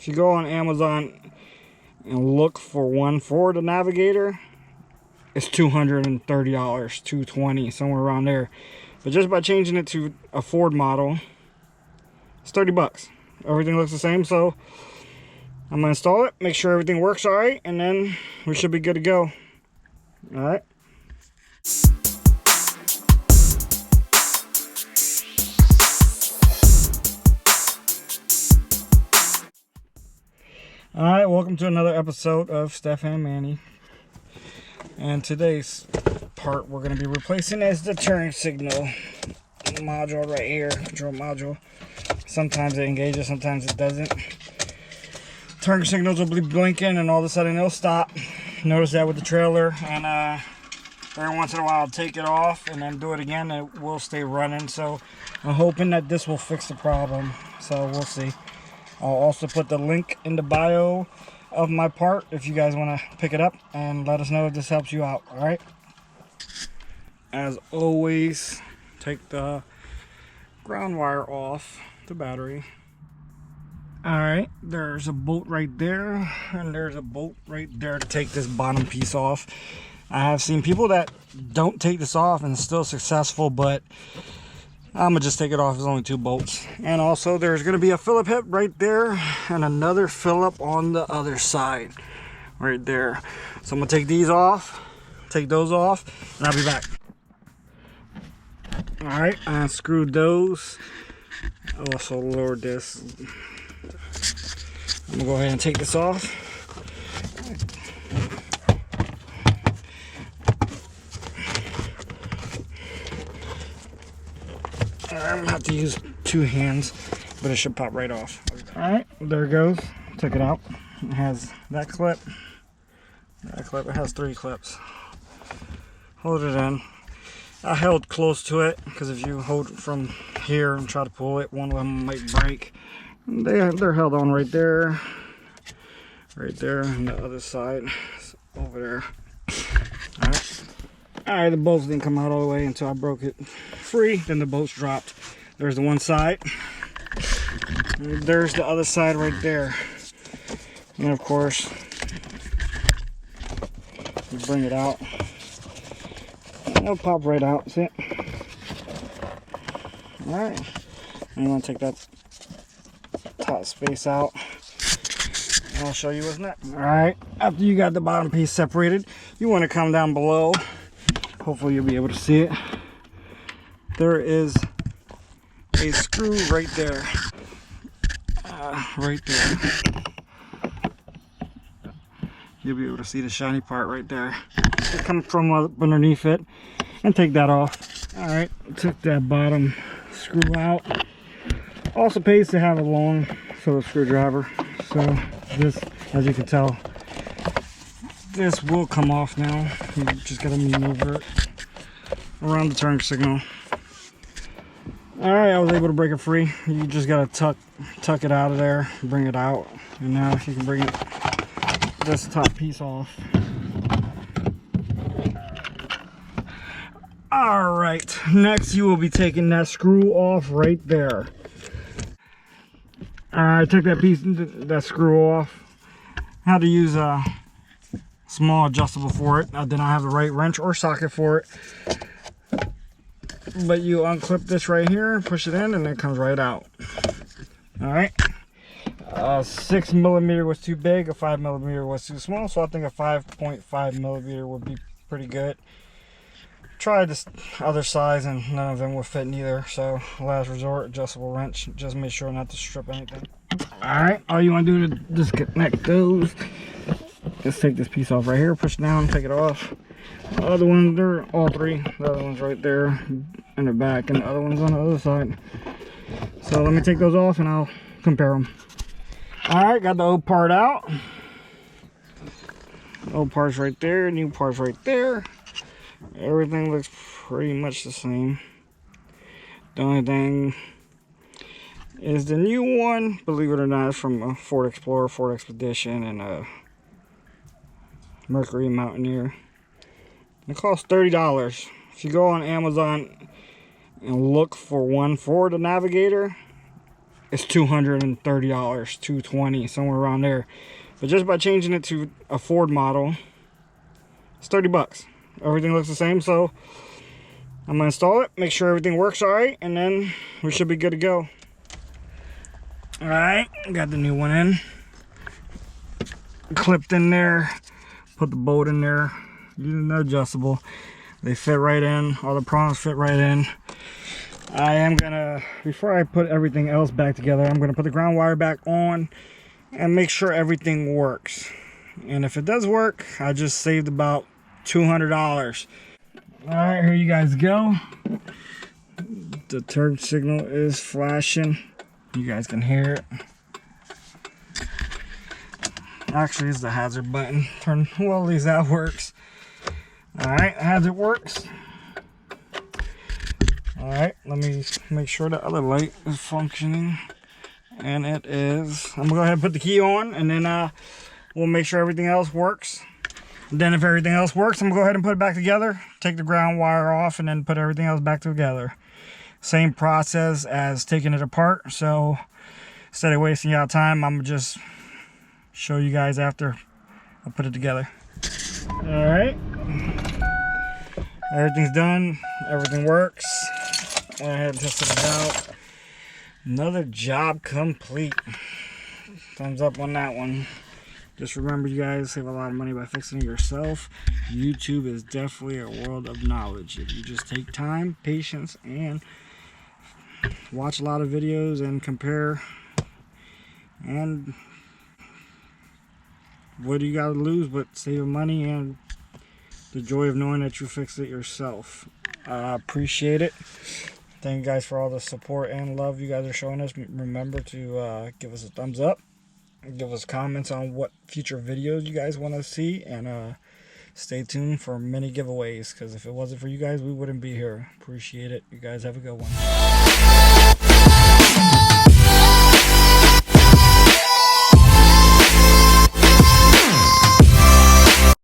If you go on Amazon and look for one for the Navigator, it's $230, $220, somewhere around there. But just by changing it to a Ford model, it's 30 bucks. Everything looks the same, so I'm gonna install it, make sure everything works all right, and then we should be good to go. All right. Alright, welcome to another episode of Steph and Mannie. And today's part we're going to be replacing is the turn signal module right here, control module. Sometimes it engages, sometimes it doesn't. Turn signals will be blinking and all of a sudden it'll stop. Notice that with the trailer, and every once in a while I'll take it off and then do it again and it will stay running. So I'm hoping that this will fix the problem, so we'll see. I'll also put the link in the bio of my part if you guys want to pick it up, and let us know if this helps you out. All right. As always, take the ground wire off the battery. All right, there's a bolt right there, and there's a bolt right there to take this bottom piece off. I have seen people that don't take this off and still successful, but I'm gonna just take it off. There's only 2 bolts. And also there's gonna be a Phillip head right there and another Phillip on the other side right there. So I'm gonna take these off, take those off, and I'll be back. All right, I unscrewed those. Also lowered this. I'm gonna go ahead and take this off. I'm gonna have to use 2 hands, but it should pop right off. Alright, there it goes. Took it out. It has that clip. That clip. It has 3 clips. Hold it in. I held close to it because if you hold it from here and try to pull it, one of them might break. They're held on right there, and the other side is over there. Alright, the bolts didn't come out all the way until I broke it free. Then the bolts dropped. There's the one side. And there's the other side right there. And of course, you bring it out. It'll pop right out. See it? Alright. And you want to take that top space out. And I'll show you what's next. Alright, after you got the bottom piece separated, you want to come down below. Hopefully you'll be able to see it. There is a screw right there. Right there. You'll be able to see the shiny part right there. It comes from underneath it. And take that off. Alright, took that bottom screw out. Also pays to have a long Phillips screwdriver. So this, as you can tell, this will come off now. You just gotta maneuver it around the turn signal. Alright, I was able to break it free. You just gotta tuck it out of there, bring it out, and now you can bring this top piece off. Alright, next you will be taking that screw off right there. I took that screw off. I had to use a small adjustable for it. I did not have the right wrench or socket for it. But you unclip this right here, push it in, and it comes right out. Alright. 6 millimeter was too big, a 5 millimeter was too small, so I think a 5.5 millimeter would be pretty good. Tried this other size and none of them would fit neither, so last resort, adjustable wrench. Just make sure not to strip anything. Alright, all you want to do is disconnect those. Just take this piece off right here, push it down, take it off. The other ones, they're all 3. The other one's right there in the back, and the other one's on the other side. So let me take those off and I'll compare them. Alright, got the old part out. Old part's right there, new part's right there. Everything looks pretty much the same. The only thing is the new one, believe it or not, is from a Ford Explorer, Ford Expedition, and a Mercury Mountaineer. It costs $30. If you go on Amazon and look for one for the Navigator, it's $230, $220, somewhere around there. But just by changing it to a Ford model, it's 30 bucks. Everything looks the same, so I'm gonna install it, make sure everything works all right, and then we should be good to go. All right, got the new one in, clipped in there, put the bolt in there. They're adjustable. They fit right in. All the prongs fit right in. I am gonna, before I put everything else back together, I'm gonna put the ground wire back on and make sure everything works. And if it does work, I just saved about $200. All right, here you guys go. The turn signal is flashing. You guys can hear it. Actually, it's the hazard button. Well, at least that works. All right, hazard works. All right, let me make sure the other light is functioning. And it is. I'm gonna go ahead and put the key on, and then we'll make sure everything else works. Then if everything else works, I'm gonna go ahead and put it back together, take the ground wire off, and then put everything else back together. Same process as taking it apart. So instead of wasting y'all time, I'm gonna just show you guys after I put it together. All right, everything's done, everything works. Went ahead and tested it out. Another job complete. Thumbs up on that one. Just remember, you guys save a lot of money by fixing it yourself. YouTube is definitely a world of knowledge. If you just take time, patience, and watch a lot of videos and compare, and what do you got to lose but saving money and the joy of knowing that you fixed it yourself. I appreciate it. Thank you guys for all the support and love you guys are showing us. Remember to give us a thumbs up. Give us comments on what future videos you guys want to see, and stay tuned for many giveaways, because if it wasn't for you guys, we wouldn't be here. Appreciate it. You guys have a good one.